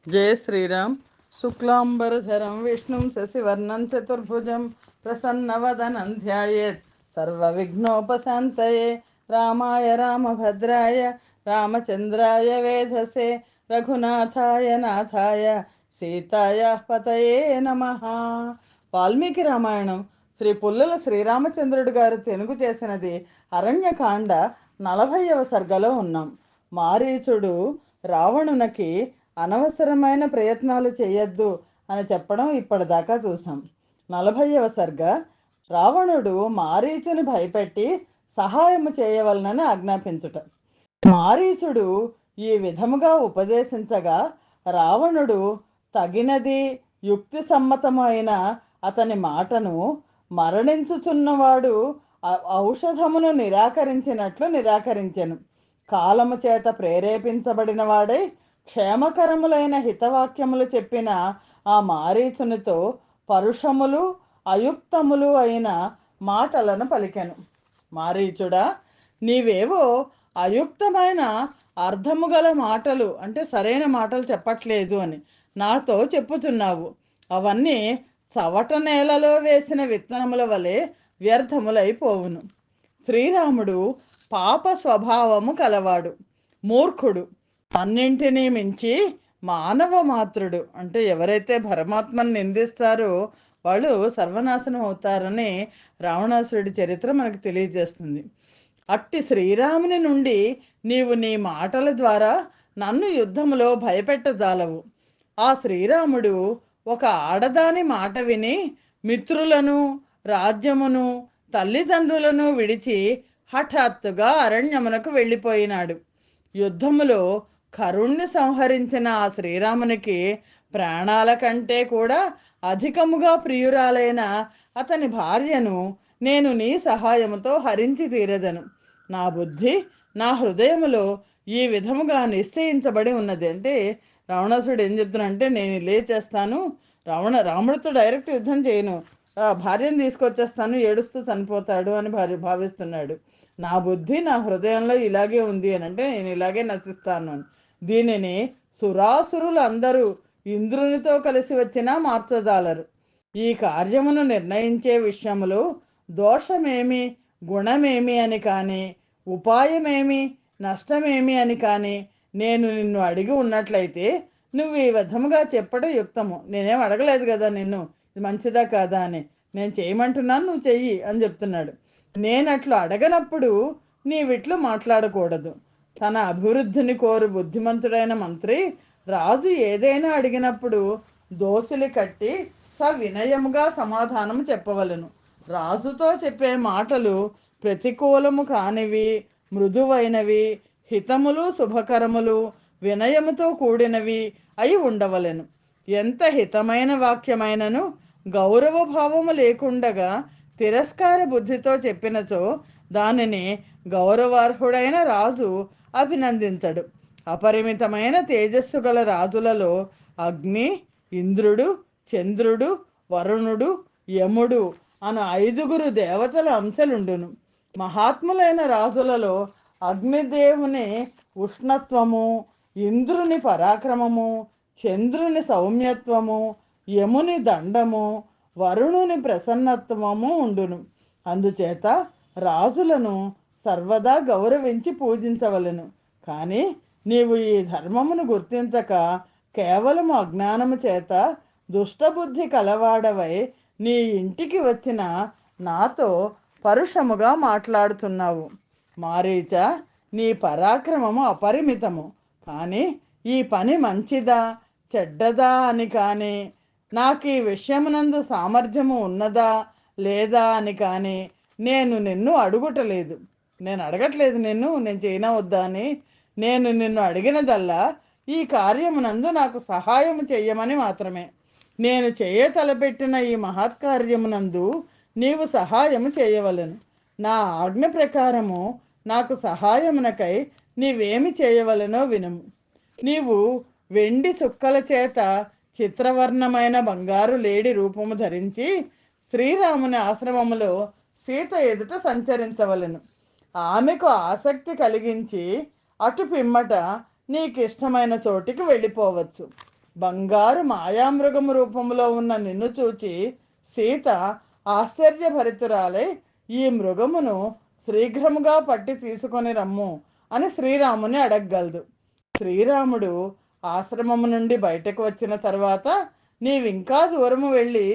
जय श्री राम। शुक्लांबरधरं विष्णुं शशिवर्णं चतुर्भुजं प्रसन्नवदनं ध्यायेत् सर्वविघ्नोपशान्तये। रामाय रामभद्राय रामचन्द्राय वेधसे रघुनाथाय नाथाय సీతాయ పతయే నమ. వాల్మీకి రామాయణం శ్రీ పుల్లల శ్రీరామచంద్రుడు గారు తెనుగు చేసినది అరణ్యకాండ 40వ సర్గలో ఉన్నాం. మారీచుడు రావణునికి అనవసరమైన ప్రయత్నాలు చేయొద్దు అని చెప్పడం ఇప్పటిదాకా చూసాం. 40వ సర్గ రావణుడు మారీచుని భయపెట్టి సహాయము చేయవలనని ఆజ్ఞాపించుట. మారీచుడు ఈ విధముగా ఉపదేశించగా రావణుడు తగినది యుక్తి సమ్మతమైన అతని మాటను మరణించుచున్నవాడు ఔషధమును నిరాకరించినట్లు నిరాకరించెను. కాలము చేత ప్రేరేపించబడిన వాడై క్షేమకరములైన హితవాక్యములు చెప్పిన ఆ మారీచునితో పరుషములు అయుక్తములు అయిన మాటలను పలికెను. మారీచుడా, నీవేవో అయుక్తమైన అర్థము గల మాటలు అంటే సరైన మాటలు చెప్పట్లేదు అని నాతో చెప్పుచున్నావు. అవన్నీ చవట నేలలో వేసిన విత్తనముల వలె వ్యర్థములైపోవును. శ్రీరాముడు పాప స్వభావము కలవాడు, మూర్ఖుడు, అన్నింటినీ మించి మానవ మాత్రుడు. అంటే ఎవరైతే పరమాత్మను నిందిస్తారో వాళ్ళు సర్వనాశనం అవుతారని రావణాసురుడి చరిత్ర మనకు తెలియజేస్తుంది. అట్టి శ్రీరాముని నుండి నీవు నీ మాటల ద్వారా నన్ను యుద్ధములో భయపెట్టజాలవు. ఆ శ్రీరాముడు ఒక ఆడదాని మాట విని మిత్రులను, రాజ్యమును, తల్లిదండ్రులను విడిచి హఠాత్తుగా అరణ్యమునకు వెళ్ళిపోయినాడు. యుద్ధములో కరుణ్ణి సంహరించిన ఆ శ్రీరామునికి ప్రాణాల కంటే కూడా అధికముగా ప్రియురాలైన అతని భార్యను నేను నీ సహాయముతో హరించి తీరదను. నా బుద్ధి నా హృదయములో ఈ విధముగా నిశ్చయించబడి ఉన్నది. అంటే రావణాసుడు ఏం చెప్తున్నాడంటే, నేను లేచేస్తాను, రాముడితో డైరెక్ట్ యుద్ధం చేయను, భార్యను తీసుకొచ్చేస్తాను, ఏడుస్తూ చనిపోతాడు అని భావిస్తున్నాడు. నా బుద్ధి నా హృదయంలో ఇలాగే ఉంది అని అంటే నేను ఇలాగే నశిస్తాను అని. దీనిని సురాసురులు అందరూ ఇంద్రునితో కలిసి వచ్చినా మార్చజాలరు. ఈ కార్యమును నిర్ణయించే విషయములో దోషమేమి గుణమేమి అని కానీ, ఉపాయమేమి నష్టమేమి అని కానీ నేను నిన్ను అడిగి ఉన్నట్లయితే నువ్వు ఈ విధముగా చెప్పడం యుక్తము. నేనేం అడగలేదు కదా నిన్ను ఇది మంచిదా కాదా అని. నేను చేయమంటున్నాను, నువ్వు చెయ్యి అని చెప్తున్నాడు. నేనట్లు అడగనప్పుడు నీవిట్లు మాట్లాడకూడదు. తన అభివృద్ధిని కోరు బుద్ధిమంతుడైన మంత్రి రాజు ఏదైనా అడిగినప్పుడు దోసిలి కట్టి సవినయముగా సమాధానం చెప్పవలను. రాజుతో చెప్పే మాటలు ప్రతికూలము కానివి, మృదువైనవి, హితములు శుభకరములు, వినయముతో కూడినవి అయి ఉండవలెను. ఎంత హితమైన వాక్యమైనను గౌరవ భావము లేకుండగా తిరస్కార బుద్ధితో చెప్పినచో దానిని గౌరవార్హుడైన రాజు అభినందించడు. అపరిమితమైన తేజస్సు గల రాజులలో అగ్ని, ఇంద్రుడు, చంద్రుడు, వరుణుడు, యముడు అను 5 దేవతల అంశలుండును. మహాత్ములైన రాజులలో అగ్నిదేవుని ఉష్ణత్వము, ఇంద్రుని పరాక్రమము, చంద్రుని సౌమ్యత్వము, యముని దండము, వరుణుని ప్రసన్నత్వము ఉండును. అందుచేత రాజులను సర్వదా గౌరవించి పూజించవలెను. కానీ నీవు ఈ ధర్మమును గుర్తించక కేవలము అజ్ఞానము చేత దుష్టబుద్ధి కలవాడవై నీ ఇంటికి వచ్చిన నాతో పరుషముగా మాట్లాడుతున్నావు. మారీచ, నీ పరాక్రమము అపరిమితము. కానీ ఈ పని మంచిదా చెడ్డదా అని కానీ, నాకు ఈ విషయమునందు సామర్థ్యము ఉన్నదా లేదా అని కానీ నేను నిన్ను అడుగుటలేదు. నేను అడగట్లేదు నేను చేయనా వద్దా అని. నేను నిన్ను అడిగినదల్లా ఈ కార్యమునందు నాకు సహాయము చెయ్యమని మాత్రమే. నేను తలపెట్టిన ఈ మహత్కార్యమునందు నీవు సహాయము చేయవలను. నా ఆజ్ఞ ప్రకారము నాకు సహాయమునకై నీవేమి చేయవలనో వినుము. నీవు వెండి చుక్కల చేత చిత్రవర్ణమైన బంగారు లేడి రూపము ధరించి శ్రీరాముని ఆశ్రమములో సీత ఎదుట సంచరించవలెను. ఆమెకు ఆసక్తి కలిగించి అటు పిమ్మట నీకిష్టమైన చోటికి వెళ్ళిపోవచ్చు. బంగారు మాయామృగము రూపంలో ఉన్న నిన్ను చూచి సీత ఆశ్చర్యభరితురాలై, ఈ మృగమును శీఘ్రముగా పట్టి తీసుకొని రమ్ము అని శ్రీరాముని అడగగలదు. శ్రీరాముడు ఆశ్రమము నుండి బయటకు వచ్చిన తర్వాత నీవింకా దూరము వెళ్ళి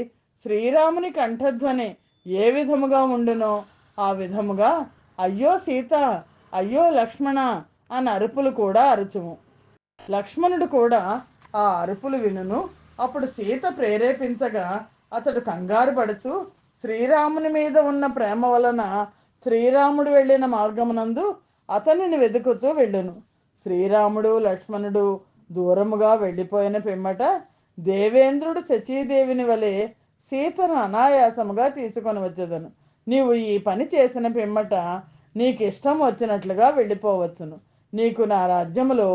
శ్రీరాముని కంఠధ్వని ఏ విధముగా ఉండునో ఆ విధముగా అయ్యో సీత, అయ్యో లక్ష్మణ అని అరుపులు కూడా అరుచుము. లక్ష్మణుడు కూడా ఆ అరుపులు వినును. అప్పుడు సీత ప్రేరేపించగా అతడు కంగారు పడుతూ శ్రీరాముని మీద ఉన్న ప్రేమ వలన శ్రీరాముడు వెళ్ళిన మార్గమునందు అతనిని వెతుకుతూ వెళ్ళును. శ్రీరాముడు లక్ష్మణుడు దూరముగా వెళ్ళిపోయిన పిమ్మట దేవేంద్రుడు శచీదేవిని వలె సీతను అనాయాసముగా తీసుకొని వచ్చేదను. నీవు ఈ పని చేసిన పిమ్మట నీకు ఇష్టం వచ్చినట్లుగా వెళ్ళిపోవచ్చును. నీకు నా రాజ్యములో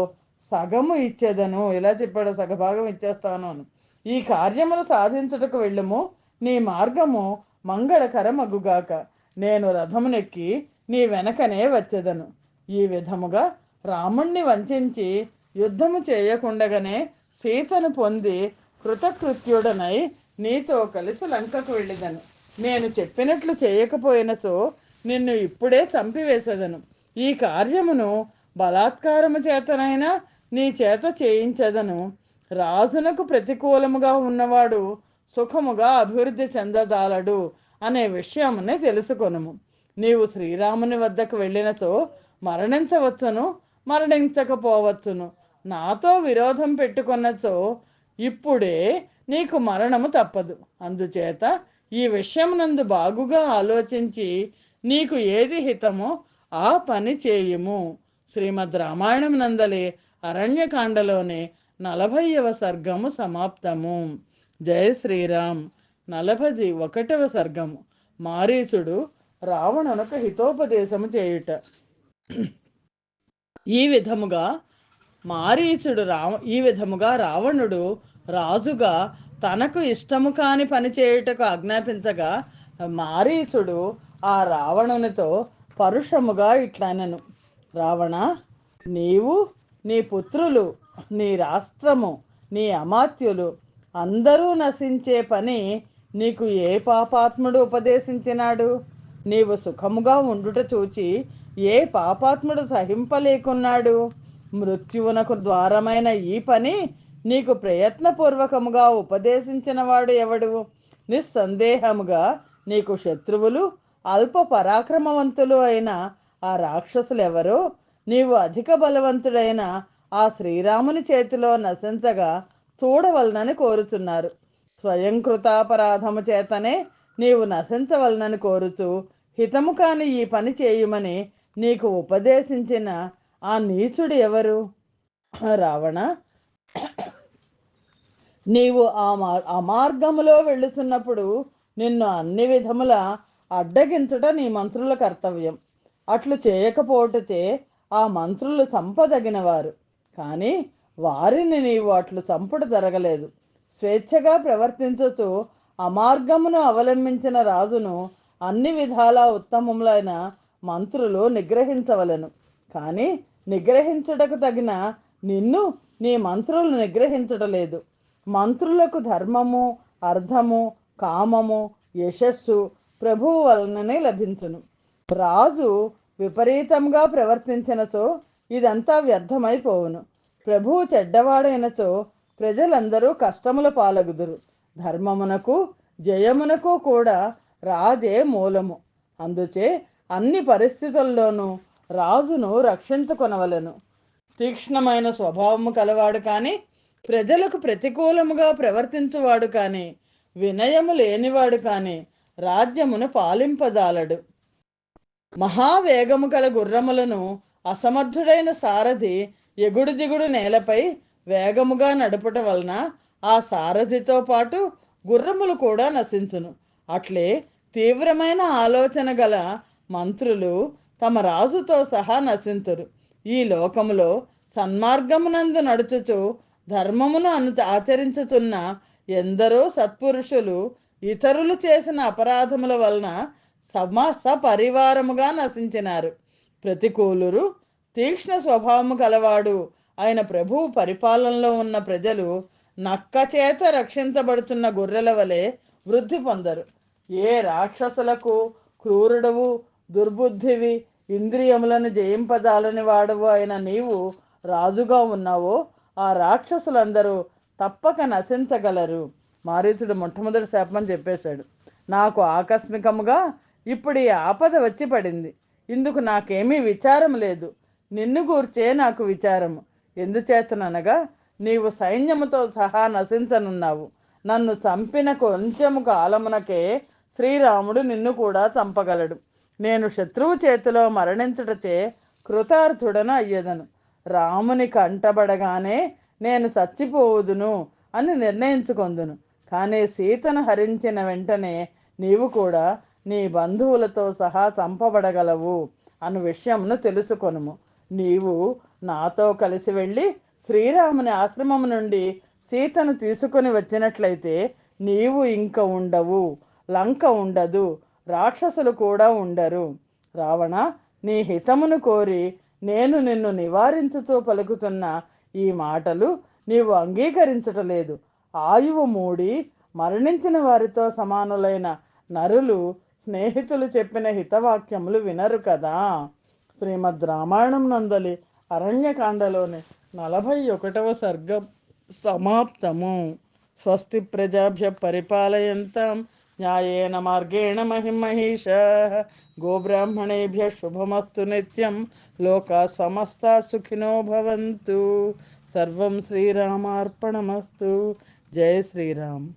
సగము ఇచ్చేదను. ఇలా చెప్పాడు, సగభాగం ఇచ్చేస్తాను అని. ఈ కార్యమును సాధించుటకు వెళ్ళుము. నీ మార్గము మంగళకరమగుగాక. నేను రథమునెక్కి నీ వెనకనే వచ్చేదను. ఈ విధముగా రాముణ్ణి వంచించి యుద్ధము చేయకుండగానే సీతను పొంది కృతకృత్యుడనై నీతో కలిసి లంకకు వెళ్ళిదను. నేను చెప్పినట్లు చేయకపోయినచో నిన్ను ఇప్పుడే చంపివేసేదను. ఈ కార్యమును బలాత్కారము చేతనైనా నీ చేత చేయించదను. రాజునకు ప్రతికూలముగా ఉన్నవాడు సుఖముగా అభివృద్ధి చెందదాలడు అనే విషయమునే తెలుసుకొనుము. నీవు శ్రీరాముని వద్దకు వెళ్ళినచో మరణించవచ్చును, మరణించకపోవచ్చును. నాతో విరోధం పెట్టుకున్నచో ఇప్పుడే నీకు మరణము తప్పదు. అందుచేత ఈ విషయమునందు బాగుగా ఆలోచించి నీకు ఏది హితమో ఆ పని చేయుము. శ్రీమద్ రామాయణం నందలి అరణ్యకాండలోని 40వ సర్గము సమాప్తము. జయ శ్రీరామ్. 41వ సర్గము. మారీచుడు రావణునకు హితోపదేశము చేయుట. ఈ విధముగా రావణుడు రాజుగా తనకు ఇష్టము కాని పని చేయుటకు ఆజ్ఞాపించగా మారీచుడు ఆ రావణునితో పరుషముగా ఇట్లనెను. రావణ, నీవు, నీ పుత్రులు, నీ రాష్ట్రము, నీ అమాత్యులు అందరూ నశించే పని నీకు ఏ పాపాత్ముడు ఉపదేశించినాడు? నీవు సుఖముగా ఉండుట చూచి ఏ పాపాత్ముడు సహింపలేకున్నాడు? మృత్యువునకు ద్వారమైన ఈ పని నీకు ప్రయత్నపూర్వకముగా ఉపదేశించిన వాడు ఎవడు? నిస్సందేహముగా నీకు శత్రువులు అల్ప పరాక్రమవంతులు అయిన ఆ రాక్షసులు ఎవరో నీవు అధిక బలవంతుడైన ఆ శ్రీరాముని చేతిలో నశించగా చూడవలనని కోరుచున్నారు. స్వయంకృతాపరాధము చేతనే నీవు నశించవలనని కోరుచు హితము కాని ఈ పని చేయుమని నీకు ఉపదేశించిన ఆ నీచుడు ఎవరు? రావణ, నీవు అమార్గములో వెళ్ళుతున్నప్పుడు నిన్ను అన్ని విధముల అడ్డగించుట నీ మంత్రుల కర్తవ్యం. అట్లు చేయకపోవటచే ఆ మంత్రులు సంపదగినవారు, కానీ వారిని నీవు అట్లు చంపుట జరగలేదు. స్వేచ్ఛగా ప్రవర్తించుచు అమార్గమును అవలంబించిన రాజును అన్ని విధాలా ఉత్తమములైన మంత్రులు నిగ్రహించవలను. కానీ నిగ్రహించుటకు తగిన నిన్ను నీ మంత్రులు నిగ్రహించటలేదు. మంత్రులకు ధర్మము, అర్థము, కామము, యశస్సు ప్రభువు వలననే లభించును. రాజు విపరీతంగా ప్రవర్తించినచో ఇదంతా వ్యర్థమైపోవును. ప్రభువు చెడ్డవాడైనచో ప్రజలందరూ కష్టముల పాలగుదురు. ధర్మమునకు జయమునకు కూడా రాజే మూలము. అందుచే అన్ని పరిస్థితుల్లోనూ రాజును రక్షించుకొనవలెను. తీక్ష్ణమైన స్వభావము కలవాడు కానీ ప్రజలకు ప్రతికూలముగా ప్రవర్తించువాడు కానీ వినయము లేనివాడు కానీ రాజ్యమును పాలింపజాలడు. మహావేగము గల గుర్రములను అసమర్థుడైన సారథి ఎగుడు దిగుడు నేలపై వేగముగా నడుపుట వలన ఆ సారథితో పాటు గుర్రములు కూడా నశించును. అట్లే తీవ్రమైన ఆలోచన గల మంత్రులు తమ రాజుతో సహా నశింతురు. ఈ లోకములో సన్మార్గమునందు నడుచుచు ధర్మమును ఆచరించుతున్న ఎందరో సత్పురుషులు ఇతరులు చేసిన అపరాధముల వలన సపరివారముగా నశించినారు. ప్రతికూలురు తీక్ష్ణ స్వభావము కలవాడు ఆయన ప్రభువు పరిపాలనలో ఉన్న ప్రజలు నక్క చేత రక్షించబడుతున్న గొర్రెల వలె వృద్ధి పొందరు. ఏ రాక్షసులకు క్రూరుడవు, దుర్బుద్ధివి, ఇంద్రియములను జయింపజాలని వాడవు అయిన నీవు రాజుగా ఉన్నావో ఆ రాక్షసులందరూ తప్పక నశించగలరు. మారీచుడు మొట్టమొదటి శాపమని చెప్పేశాడు. నాకు ఆకస్మికముగా ఇప్పుడు ఈ ఆపద వచ్చి పడింది. ఇందుకు నాకేమీ విచారం లేదు. నిన్ను గూర్చే నాకు విచారము. ఎందుచేతననగా నీవు సైన్యముతో సహా నశించనున్నావు. నన్ను చంపిన కొంచెము కాలమునకే శ్రీరాముడు నిన్ను కూడా చంపగలడు. నేను శత్రువు చేతిలో మరణించుటచే కృతార్థుడను అయ్యదను. రాముని కంటబడగానే నేను చచ్చిపోవుదును అని నిర్ణయించుకొందును. కానీ సీతను హరించిన వెంటనే నీవు కూడా నీ బంధువులతో సహా చంపబడగలవు అను విషయమును తెలుసుకొనుము. నీవు నాతో కలిసి వెళ్ళి శ్రీరాముని ఆశ్రమం నుండి సీతను తీసుకొని వచ్చినట్లయితే నీవు ఇంక ఉండవు, లంక ఉండదు, రాక్షసులు కూడా ఉండరు. రావణ, నీ హితమును కోరి నేను నిన్ను నివారించుతూ పలుకుతున్న ఈ మాటలు నీవు అంగీకరించటలేదు. ఆయువు మూడి మరణించిన వారితో సమానులైన నరులు స్నేహితులు చెప్పిన హితవాక్యములు వినరు కదా. శ్రీమద్ రామాయణం నందలి అరణ్యకాండలోని 41వ సర్గం సమాప్తము. స్వస్తి ప్రజాభ్య పరిపాలయంతాం న్యాయేన మార్గేణ మహిమహీషాః గోబ్రాహ్మణేభ్య శుభమస్తు నిత్యం. లోకా సమస్తా సుఖినో భవంతు. సర్వం శ్రీరామార్పణమస్తు. జయ శ్రీరామ్.